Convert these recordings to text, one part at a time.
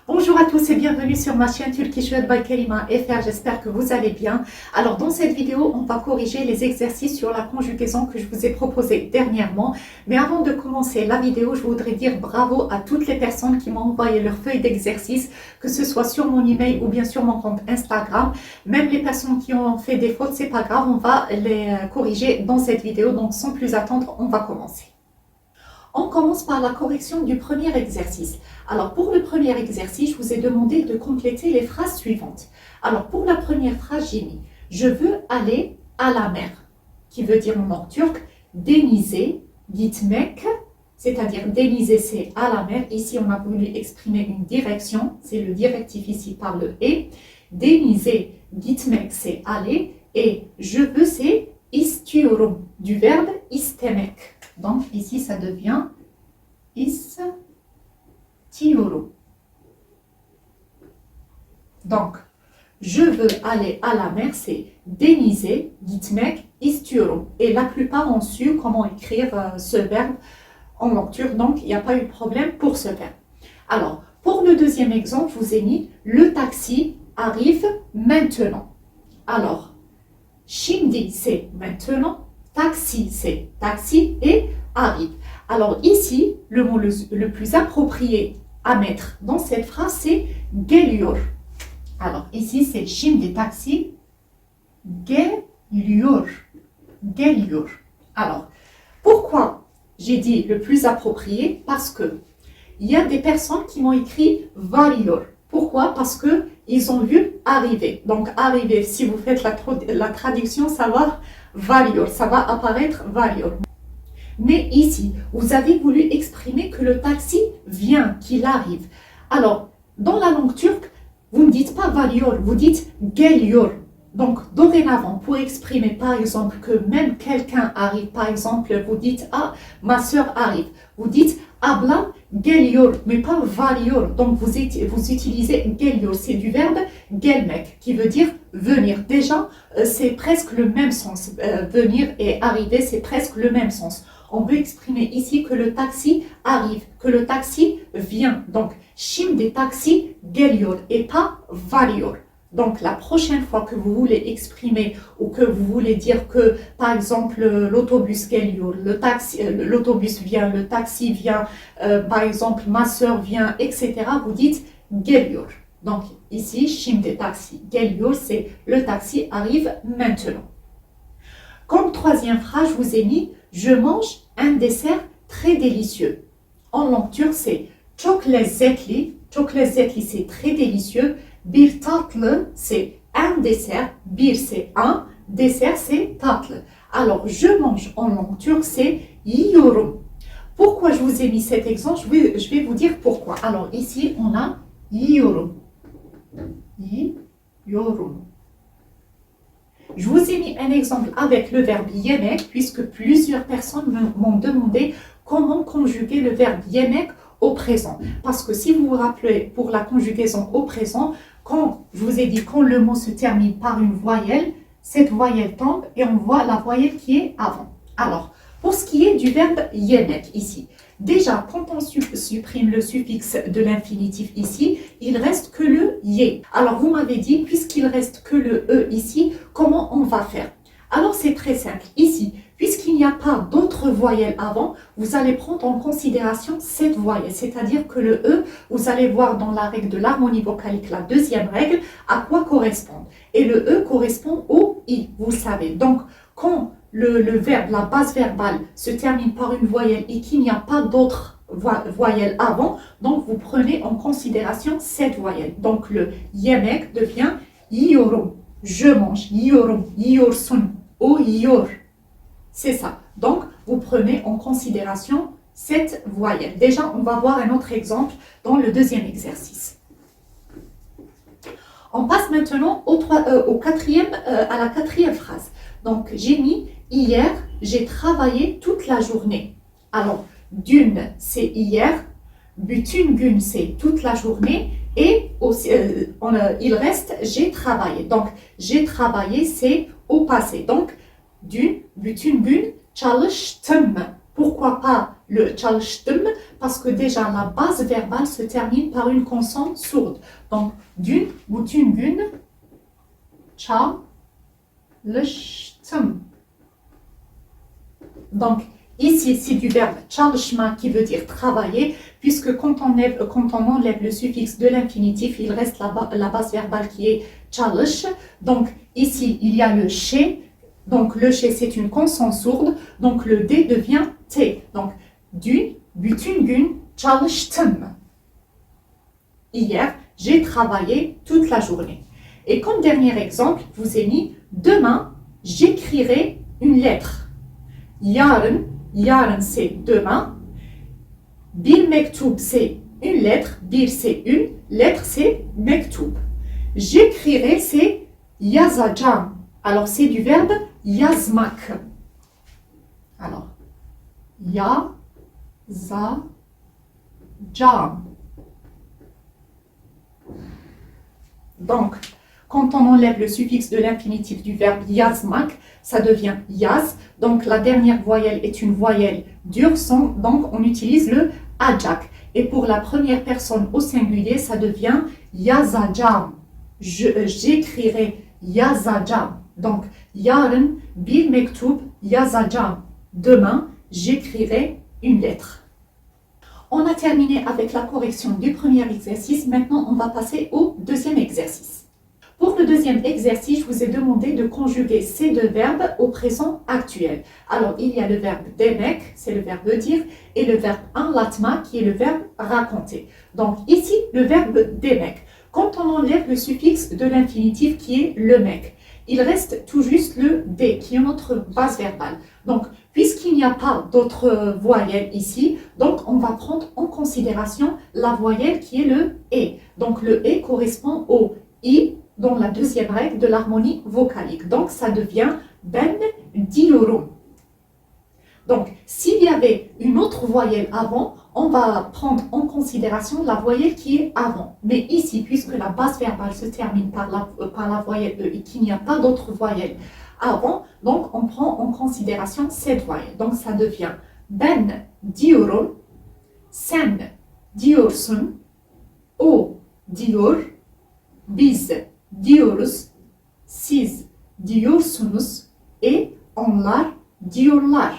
Bonjour à tous et bienvenue sur ma chaîne Turkish World by Karima FR, j'espère que vous allez bien. Alors dans cette vidéo, on va corriger les exercices sur la conjugaison que je vous ai proposé dernièrement. Mais avant de commencer la vidéo, je voudrais dire bravo à toutes les personnes qui m'ont envoyé leurs feuilles d'exercice, que ce soit sur mon email ou bien sur mon compte Instagram. Même les personnes qui ont fait des fautes, c'est pas grave, on va les corriger dans cette vidéo. Donc sans plus attendre, on va commencer. On commence par la correction du premier exercice. Alors, pour le premier exercice, je vous ai demandé de compléter les phrases suivantes. Alors, pour la première phrase, j'ai mis « Je veux aller à la mer », qui veut dire en langue turque « denize gitmek », c'est-à-dire « denize » c'est « à la mer ». Ici, on a voulu exprimer une direction, c'est le directif ici par le « et ». « Denize gitmek » c'est « aller » et « je veux » c'est « istiyorum » du verbe « istemek ». Donc, ici, ça devient istiyorum. Donc, je veux aller à la mer, c'est denize gitmek istiyorum. Et la plupart ont su comment écrire ce verbe en langue turque, donc il n'y a pas eu de problème pour ce verbe. Alors, pour le deuxième exemple, je vous ai mis le taxi arrive maintenant. Alors, şimdi c'est maintenant. Taxi, c'est taxi et arrive. Alors ici, le mot le plus approprié à mettre dans cette phrase, c'est geliyor. Alors ici, c'est şimdi taxi, geliyor. Geliyor. Alors, pourquoi j'ai dit le plus approprié? Parce que il y a des personnes qui m'ont écrit varıyor. Pourquoi? Parce que ils ont vu arriver. Donc arriver, si vous faites la traduction, ça va varıyor, ça va apparaître varıyor. Mais ici, vous avez voulu exprimer que le taxi vient, qu'il arrive. Alors, dans la langue turque, vous ne dites pas varıyor, vous dites geliyor. Donc, dorénavant, pour exprimer par exemple que même quelqu'un arrive, par exemple, vous dites « Ah, ma soeur arrive ». Vous dites « Ablam geliyor », mais pas varıyor. Donc, vous utilisez geliyor, c'est du verbe gelmek, qui veut dire venir. Déjà, c'est presque le même sens. Venir et arriver, c'est presque le même sens. On veut exprimer ici que le taxi arrive, que le taxi vient. Donc, şimdi taxi geliyor et pas varıyor. Donc, la prochaine fois que vous voulez exprimer ou que vous voulez dire que, par exemple, l'autobus geliyor, l'autobus vient, le taxi vient, par exemple, ma soeur vient, etc., vous dites geliyor. Donc, ici, şimdi taxi geliyor, c'est le taxi arrive maintenant. Comme troisième phrase, je vous ai mis « Je mange un dessert très délicieux ». En langue turque, c'est « çok lezzetli ». « Çok lezzetli » c'est très délicieux. Bir tatlı, c'est un dessert. Bir, c'est un. Dessert, c'est tatlı. Alors, je mange en langue turque, c'est yiyorum. Pourquoi je vous ai mis cet exemple? Je vais vous dire pourquoi. Alors, ici, on a yiyorum. Yiyorum. Je vous ai mis un exemple avec le verbe yemek, puisque plusieurs personnes m'ont demandé comment conjuguer le verbe yemek au présent. Parce que si vous vous rappelez, pour la conjugaison au présent, quand je vous ai dit quand le mot se termine par une voyelle, cette voyelle tombe et on voit la voyelle qui est avant. Alors, pour ce qui est du verbe yemek ici, déjà, quand on supprime le suffixe de l'infinitif ici, il reste que le ye. Alors, vous m'avez dit, puisqu'il reste que le e ici, comment on va faire? Alors, c'est très simple. Ici, puisqu'il n'y a pas d'autres voyelles avant, vous allez prendre en considération cette voyelle. C'est-à-dire que le e, vous allez voir dans la règle de l'harmonie vocalique, la deuxième règle, à quoi correspond. Et le e correspond au i, vous le savez. Donc, quand le verbe, la base verbale se termine par une voyelle et qu'il n'y a pas d'autres voyelles avant, donc vous prenez en considération cette voyelle. Donc le yemek devient yiyorum, je mange, yiyorum, yiyorsun, o yiyor. C'est ça. Donc vous prenez en considération cette voyelle. Déjà, on va voir un autre exemple dans le deuxième exercice. On passe maintenant à la quatrième phrase. Donc, j'ai mis « Hier, j'ai travaillé toute la journée ». Alors, d'une, c'est hier. Bütün gün, c'est toute la journée. Et aussi, il reste « j'ai travaillé ». Donc, j'ai travaillé, c'est au passé. Donc, d'une, bütün gün çalıştım. Pourquoi pas le çalıştım parce que déjà la base verbale se termine par une consonne sourde. Donc, dün, bütün gün çalıştım. Donc, ici, c'est du verbe çalışma qui veut dire travailler, puisque quand on enlève le suffixe de l'infinitif, il reste la base verbale qui est çalış. Donc, ici, il y a le ş. Donc, le ş, c'est une consonne sourde. Donc, le d devient t. Donc, dün, bütün gün çalıştım. Hier, j'ai travaillé toute la journée. Et comme dernier exemple, je vous ai mis demain, j'écrirai une lettre. Yarın c'est demain. Bir mektup c'est une lettre. Bir c'est une. Lettre c'est mektup. J'écrirai c'est yazacağım. Alors c'est du verbe yazmak. Alors yazacağım. Donc, quand on enlève le suffixe de l'infinitif du verbe yazmak, ça devient yaz. Donc, la dernière voyelle est une voyelle dure, donc on utilise le acak. Et pour la première personne au singulier, ça devient yazacağım. J'écrirai yazacağım. Donc, yarın bir mektup yazacağım. Demain, j'écrirai une lettre. On a terminé avec la correction du premier exercice. Maintenant, on va passer au deuxième exercice. Pour le deuxième exercice, je vous ai demandé de conjuguer ces deux verbes au présent actuel. Alors, il y a le verbe demek, c'est le verbe dire, et le verbe anlatma, qui est le verbe raconter. Donc, ici, le verbe demek. Quand on enlève le suffixe de l'infinitif qui est le mec, il reste tout juste le D, qui est notre base verbale. Donc, puisqu'il n'y a pas d'autres voyelles ici, donc on va prendre en considération la voyelle qui est le E. Donc, le E correspond au I dans la deuxième règle de l'harmonie vocalique. Donc, ça devient ben diyorum. Donc, s'il y avait une autre voyelle avant, on va prendre en considération la voyelle qui est avant. Mais ici, puisque la base verbale se termine par la voyelle E et qu'il n'y a pas d'autre voyelle avant, donc on prend en considération cette voyelle. Donc, ça devient ben diyorum, sen diyorsun, o diyor, biz diyoruz, siz diyorsunuz et onlar diyorlar.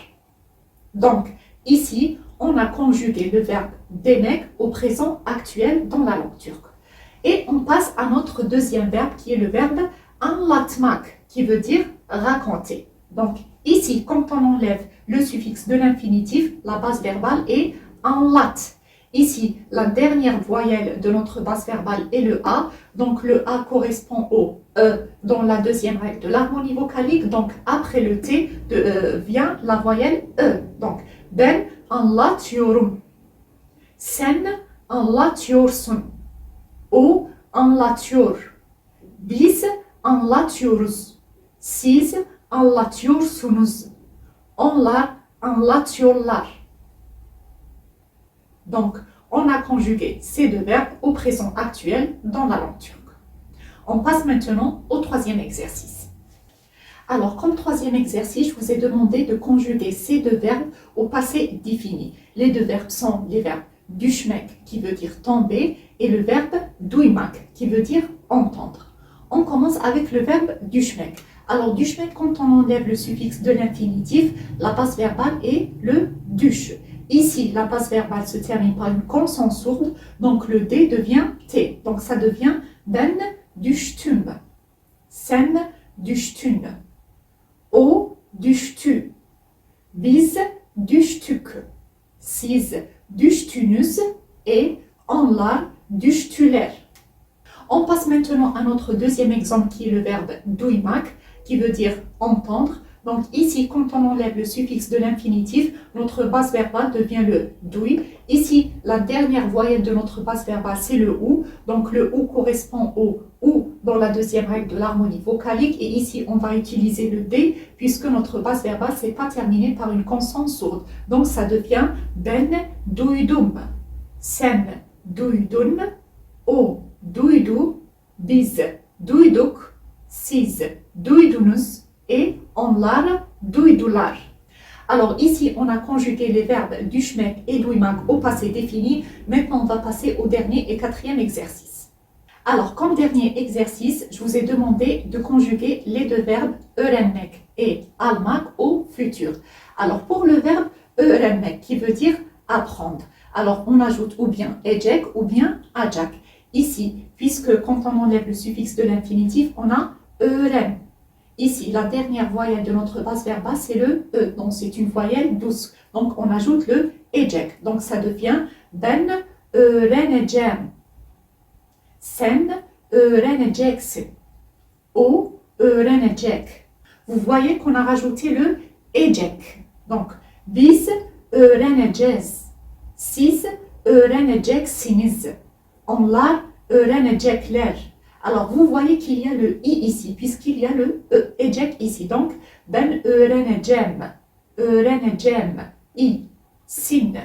Donc, ici, on a conjugué le verbe demek au présent actuel dans la langue turque. Et on passe à notre deuxième verbe qui est le verbe anlatmak, qui veut dire raconter. Donc, ici, quand on enlève le suffixe de l'infinitif, la base verbale est anlat. Ici, la dernière voyelle de notre base verbale est le A. Donc, le A correspond au E dans la deuxième règle de l'harmonie vocalique. Donc, après le T vient la voyelle E. Donc, ben anlatıyorum. Sen anlatıyorsun. O anlatıyor. Biz anlatıyoruz. Siz anlatıyorsunuz. Onlar anlatıyorlar. Donc, on a conjugué ces deux verbes au présent actuel dans la langue turque. On passe maintenant au troisième exercice. Alors, comme troisième exercice, je vous ai demandé de conjuguer ces deux verbes au passé défini. Les deux verbes sont les verbes düşmek, qui veut dire tomber, et le verbe duymak, qui veut dire entendre. On commence avec le verbe düşmek. Alors, düşmek, quand on enlève le suffixe de l'infinitif, la base verbale est le düş. Ici, la base verbale se termine par une consonne sourde, donc le D devient T. Donc, ça devient ben düştüm, sen düştün, o düştü, biz düştük, siz düştünüz et onlar düştüler. On passe maintenant à notre deuxième exemple qui est le verbe duymak, qui veut dire entendre. Donc ici, quand on enlève le suffixe de l'infinitif, notre base verbale devient le duy. Ici, la dernière voyelle de notre base verbale, c'est le ou. Donc le ou correspond au ou dans la deuxième règle de l'harmonie vocalique. Et ici, on va utiliser le d, puisque notre base verbale, c'est pas terminé par une consonne sourde. Donc ça devient ben duydum, sen duydun, o duydu, biz duyduk, siz duydunuz et onlar duydular. Alors ici, on a conjugué les verbes düşmek et duymak au passé défini. Maintenant, on va passer au dernier et quatrième exercice. Alors, comme dernier exercice, je vous ai demandé de conjuguer les deux verbes öğrenmek et almak au futur. Alors, pour le verbe öğrenmek, qui veut dire apprendre, alors on ajoute ou bien ecek ou bien acak. Ici, puisque quand on enlève le suffixe de l'infinitif, on a öğren. Ici, la dernière voyelle de notre base verbale, c'est le E. Donc, c'est une voyelle douce. Donc, on ajoute le ecek. Donc, ça devient ben öğreneceğim. Sen öğreneceksin. O öğrenecek. Vous voyez qu'on a rajouté le ecek. Donc, biz öğreneceğiz. Siz öğreneceksiniz. Onlar öğrenecekler. Alors, vous voyez qu'il y a le i ici, puisqu'il y a le ecek ici. Donc, ben öğreneceğim. Öğreneceğim. I, sin,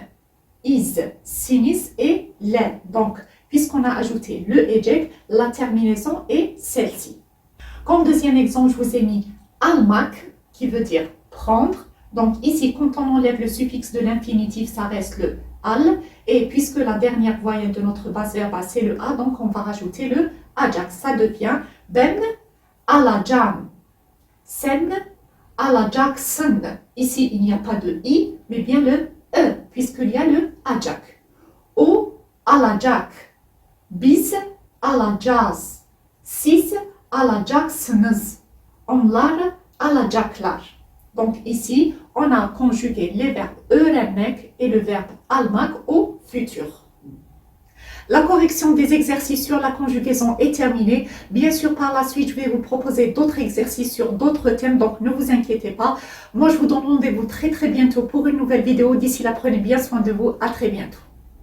iz, siniz et ler. Donc, puisqu'on a ajouté le ecek, la terminaison est celle-ci. Comme deuxième exemple, je vous ai mis almak, qui veut dire prendre. Donc ici, quand on enlève le suffixe de l'infinitif, ça reste le al. Et puisque la dernière voyelle de notre base verbale, c'est le a, donc on va rajouter le acak. Ça devient ben alacağım. Sen alacaksın. Ici, il n'y a pas de i, mais bien le e, puisqu'il y a le acak. O alacak. Biz alacağız. Siz alacaksınız. Onlar alacaklar. Donc ici, on a conjugué les verbes öğrenmek et le verbe almak au futur. La correction des exercices sur la conjugaison est terminée. Bien sûr, par la suite, je vais vous proposer d'autres exercices sur d'autres thèmes, donc ne vous inquiétez pas. Moi, je vous donne rendez-vous très bientôt pour une nouvelle vidéo. D'ici là, prenez bien soin de vous. À très bientôt.